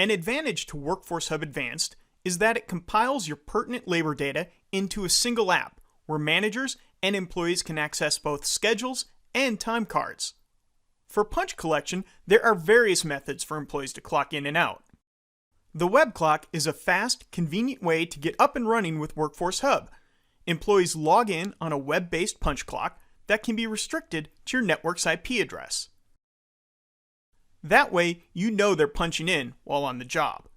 An advantage to WorkforceHub Advanced is that it compiles your pertinent labor data into a single app where managers and employees can access both schedules and time cards. For punch collection, there are various methods for employees to clock in and out. The web clock is a fast, convenient way to get up and running with WorkforceHub. Employees log in on a web-based punch clock that can be restricted to your network's IP address. That way, you know they're punching in while on the job.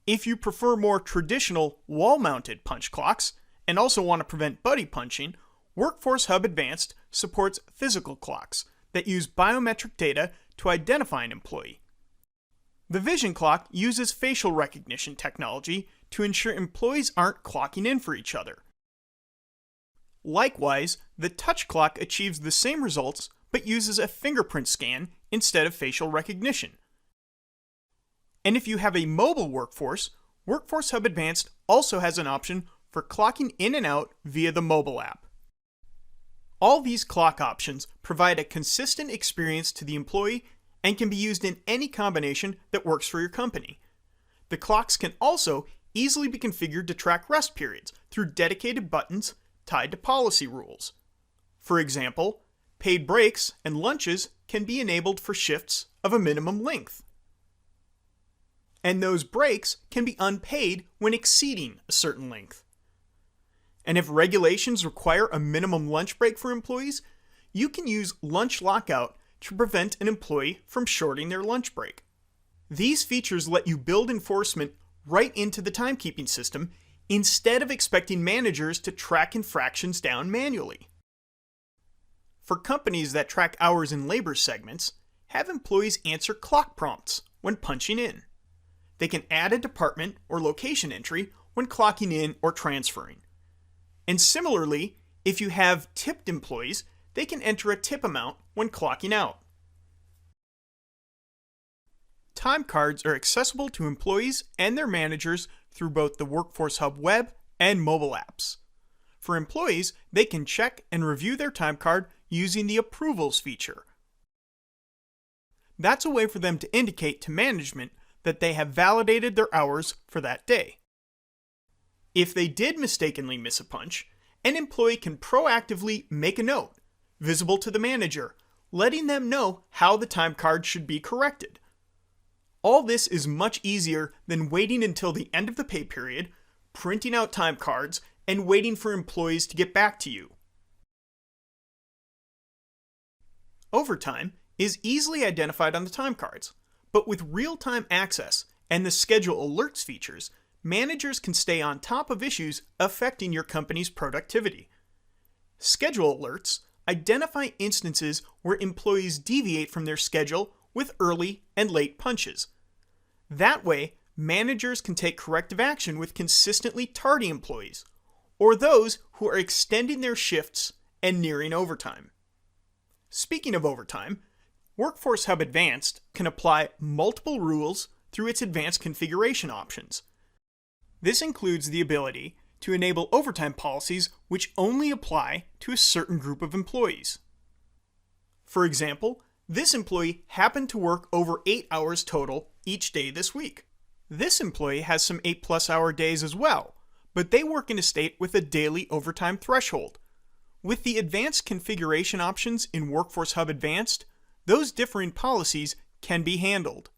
If you prefer more traditional wall-mounted punch clocks and also want to prevent buddy punching, WorkforceHub Advanced supports physical clocks that use biometric data to identify an employee. The Vision Clock uses facial recognition technology to ensure employees aren't clocking in for each other. Likewise, the Touch Clock achieves the same results but uses a fingerprint scan instead of facial recognition. And if you have a mobile workforce, WorkforceHub Advanced also has an option for clocking in and out via the mobile app. All these clock options provide a consistent experience to the employee and can be used in any combination that works for your company. The clocks can also easily be configured to track rest periods through dedicated buttons tied to policy rules. For example, paid breaks and lunches can be enabled for shifts of a minimum length. And those breaks can be unpaid when exceeding a certain length. And if regulations require a minimum lunch break for employees, you can use lunch lockout to prevent an employee from shorting their lunch break. These features let you build enforcement right into the timekeeping system instead of expecting managers to track infractions down manually. For companies that track hours in labor segments, have employees answer clock prompts when punching in. They can add a department or location entry when clocking in or transferring. And similarly, if you have tipped employees, they can enter a tip amount when clocking out. Time cards are accessible to employees and their managers through both the WorkforceHub web and mobile apps. For employees, they can check and review their time card using the Approvals feature. That's a way for them to indicate to management that they have validated their hours for that day. If they did mistakenly miss a punch, an employee can proactively make a note, visible to the manager, letting them know how the time card should be corrected. All this is much easier than waiting until the end of the pay period, printing out time cards, and waiting for employees to get back to you. Overtime is easily identified on the time cards, but with real-time access and the schedule alerts features, managers can stay on top of issues affecting your company's productivity. Schedule alerts identify instances where employees deviate from their schedule with early and late punches. That way, managers can take corrective action with consistently tardy employees, or those who are extending their shifts and nearing overtime. Speaking of overtime, WorkforceHub Advanced can apply multiple rules through its advanced configuration options. This includes the ability to enable overtime policies which only apply to a certain group of employees. For example, this employee happened to work over 8 hours total each day this week. This employee has some 8+ hour days as well, but they work in a state with a daily overtime threshold. With the advanced configuration options in WorkforceHub Advanced, those differing policies can be handled.